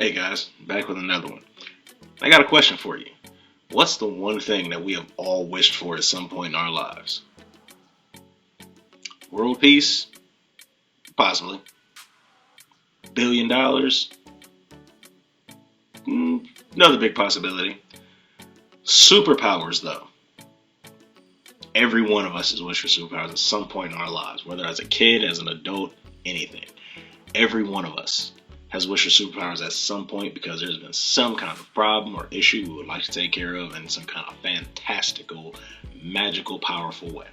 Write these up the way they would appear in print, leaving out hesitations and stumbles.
Hey guys, back with another one. I got a question for you. What's the one thing that we have all wished for at some point in our lives? World peace? Possibly. $1 billion? Another big possibility. Superpowers, though. Every one of us has wished for superpowers at some point in our lives, whether as a kid, as an adult, anything. Every one of us has wished for superpowers at some point because there's been some kind of problem or issue we would like to take care of in some kind of fantastical, magical, powerful way.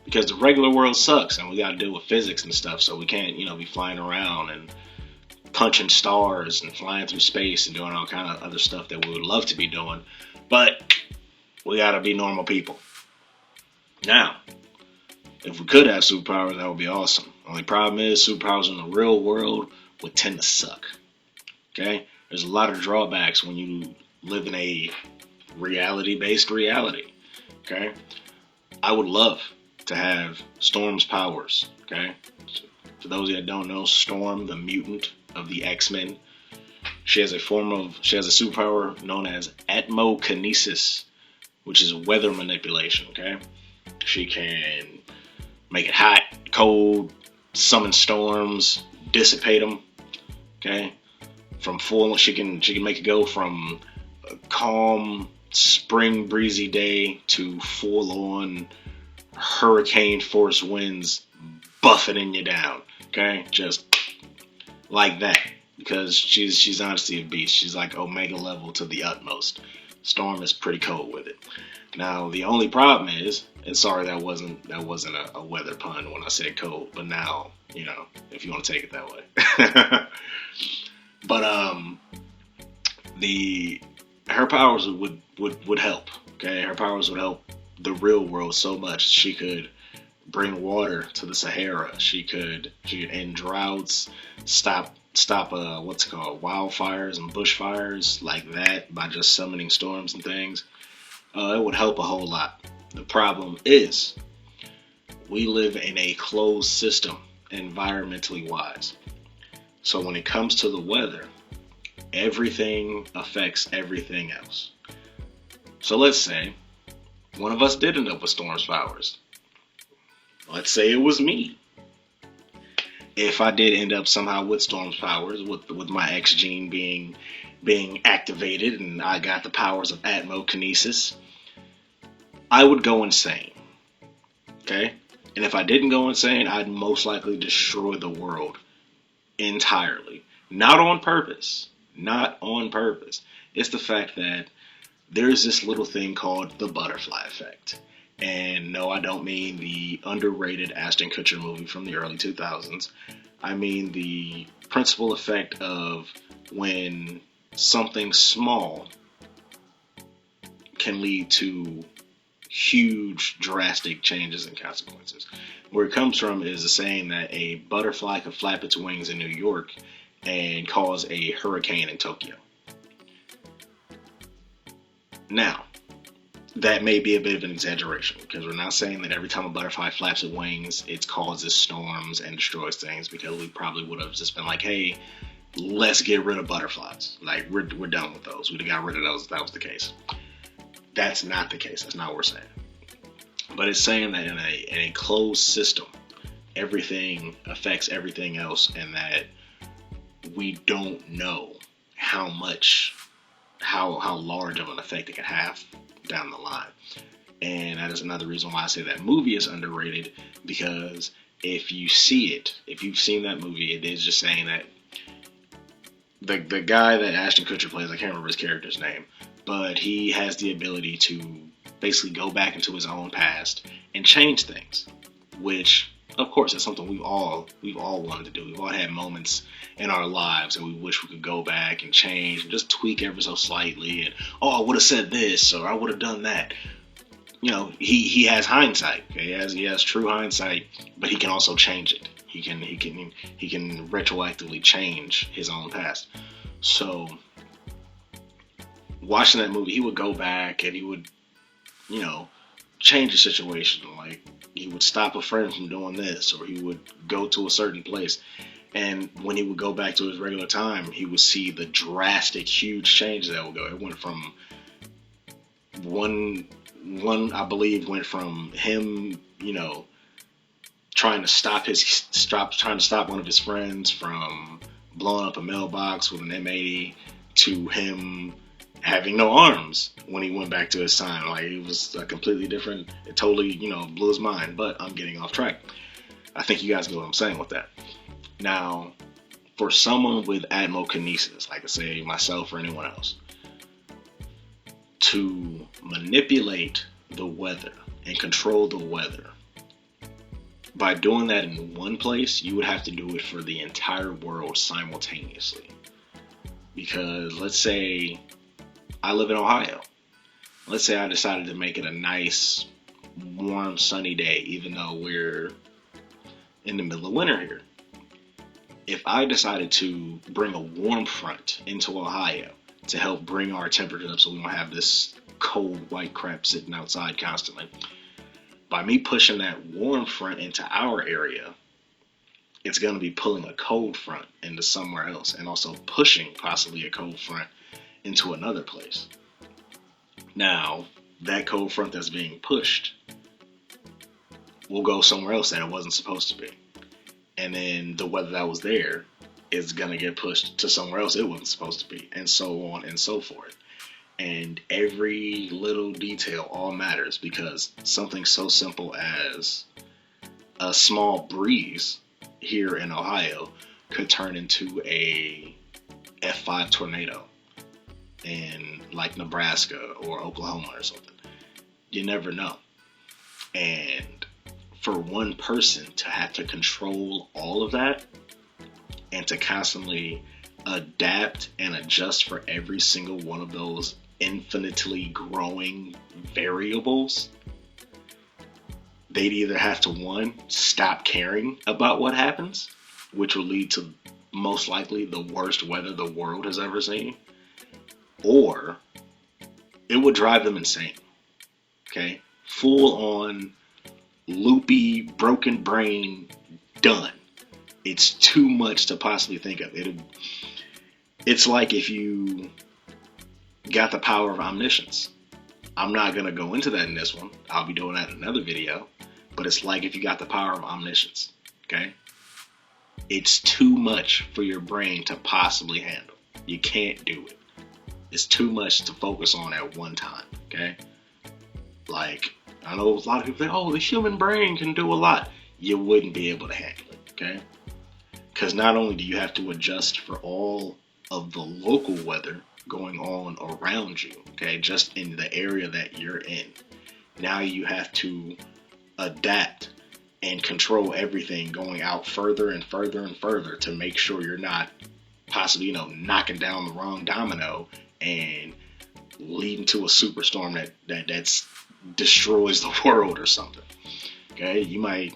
Because the regular world sucks and we got to deal with physics and stuff, so we can't, be flying around and punching stars and flying through space and doing all kind of other stuff that we would love to be doing. But we got to be normal people. Now, if we could have superpowers, that would be awesome. Only problem is superpowers in the real world would tend to suck. Okay? There's a lot of drawbacks when you live in a reality-based reality. Okay? I would love to have Storm's powers. Okay? For those of you that don't know, Storm, the mutant of the X-Men, she has a superpower known as atmokinesis, which is weather manipulation. Okay? She can make it hot, cold, summon storms, dissipate them. Okay, she can make it go from a calm spring breezy day to full on hurricane force winds buffeting you down. Okay, just like that, because she's honestly a beast. She's like Omega level to the utmost. Storm is pretty cold with it. Now the only problem is, and sorry that wasn't a weather pun when I said cold, but now if you want to take it that way. But her powers would help. Okay, her powers would help the real world so much. She could bring water to the Sahara. She could end droughts, stop wildfires and bushfires like that by just summoning storms and things. It would help a whole lot. The problem is we live in a closed system, environmentally wise. So when it comes to the weather, everything affects everything else. So let's say one of us did end up with Storm's powers. Let's say it was me. If I did end up somehow with Storm's powers, with my X gene being activated and I got the powers of atmokinesis, I would go insane. Okay? And if I didn't go insane, I'd most likely destroy the world entirely. Not on purpose. Not on purpose. It's the fact that there's this little thing called the butterfly effect. And no, I don't mean the underrated Ashton Kutcher movie from the early 2000s. I mean the principal effect of when something small can lead to huge, drastic changes and consequences. Where it comes from is the saying that a butterfly could flap its wings in New York and cause a hurricane in Tokyo. Now, that may be a bit of an exaggeration, because we're not saying that every time a butterfly flaps its wings, it causes storms and destroys things, because we probably would have just been like, hey, let's get rid of butterflies. Like, we're done with those. We'd have got rid of those if that was the case. That's not the case. That's not what we're saying. But it's saying that in a closed system, everything affects everything else, and that we don't know how large of an effect it can have down the line. And that is another reason why I say that movie is underrated, because if you've seen that movie, it is just saying that the guy that Ashton Kutcher plays, I can't remember his character's name, but he has the ability to basically go back into his own past and change things, which of course is something we've all wanted to do. We've all had moments in our lives that we wish we could go back and change and just tweak ever so slightly, and I would have said this, or I would have done that. He has hindsight. Okay? He has true hindsight, but he can also change it. He can retroactively change his own past. So watching that movie, he would go back and he would, change the situation. Like, he would stop a friend from doing this, or he would go to a certain place. And when he would go back to his regular time, he would see the drastic, huge change that would go. It went from one I believe went from him, trying to stop one of his friends from blowing up a mailbox with an M80 to him having no arms when he went back to his time. Like, it was a completely different. It totally, blew his mind. But I'm getting off track. I think you guys know what I'm saying with that. Now, for someone with atmokinesis, like I say myself or anyone else, to manipulate the weather and control the weather, by doing that in one place, you would have to do it for the entire world simultaneously. Because let's say I live in Ohio. Let's say I decided to make it a nice, warm, sunny day, even though we're in the middle of winter here. If I decided to bring a warm front into Ohio to help bring our temperature up so we don't have this cold white crap sitting outside constantly, by me pushing that warm front into our area, it's going to be pulling a cold front into somewhere else and also pushing possibly a cold front into another place. Now, that cold front that's being pushed will go somewhere else that it wasn't supposed to be. And then the weather that was there is going to get pushed to somewhere else it wasn't supposed to be, and so on and so forth. And every little detail all matters, because something so simple as a small breeze here in Ohio could turn into a F5 tornado in like Nebraska or Oklahoma or something. You never know. And for one person to have to control all of that and to constantly adapt and adjust for every single one of those infinitely growing variables, they'd either have to, one, stop caring about what happens, which will lead to most likely the worst weather the world has ever seen, or it would drive them insane. Okay? Full on, loopy, broken brain, done. It's too much to possibly think of. It's like if you got the power of omniscience. I'm not going to go into that in this one. I'll be doing that in another video. But it's like if you got the power of omniscience. Okay? It's too much for your brain to possibly handle. You can't do it. It's too much to focus on at one time. Okay? Like, I know a lot of people say, oh, the human brain can do a lot. You wouldn't be able to handle it. Okay? Because not only do you have to adjust for all of the local weather going on around you, okay, just in the area that you're in, now you have to adapt and control everything going out further and further and further to make sure you're not possibly, knocking down the wrong domino and leading to a superstorm that destroys the world or something. Okay, you might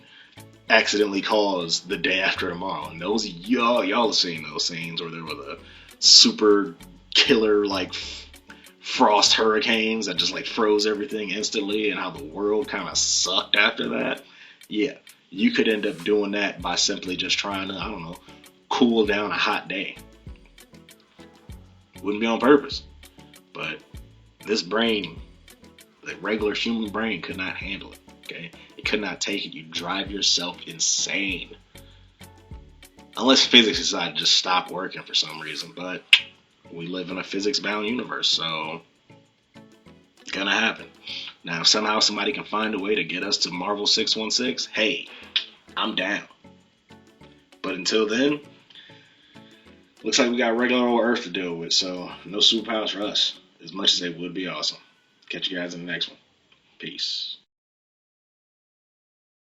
accidentally cause the day after tomorrow, and those y'all have seen those scenes where there were the super killer like frost hurricanes that just like froze everything instantly, and how the world kind of sucked after that. Yeah, you could end up doing that by simply just trying to, I don't know, cool down a hot day. Wouldn't be on purpose, but this brain, the regular human brain, could not handle it. Okay, it could not take it. You drive yourself insane, unless physics decided to just stop working for some reason. But we live in a physics-bound universe, so it's gonna happen. Now, if somehow somebody can find a way to get us to Marvel 616, hey, I'm down. But until then, looks like we got regular old Earth to deal with, so no superpowers for us, as much as they would be awesome. Catch you guys in the next one. Peace.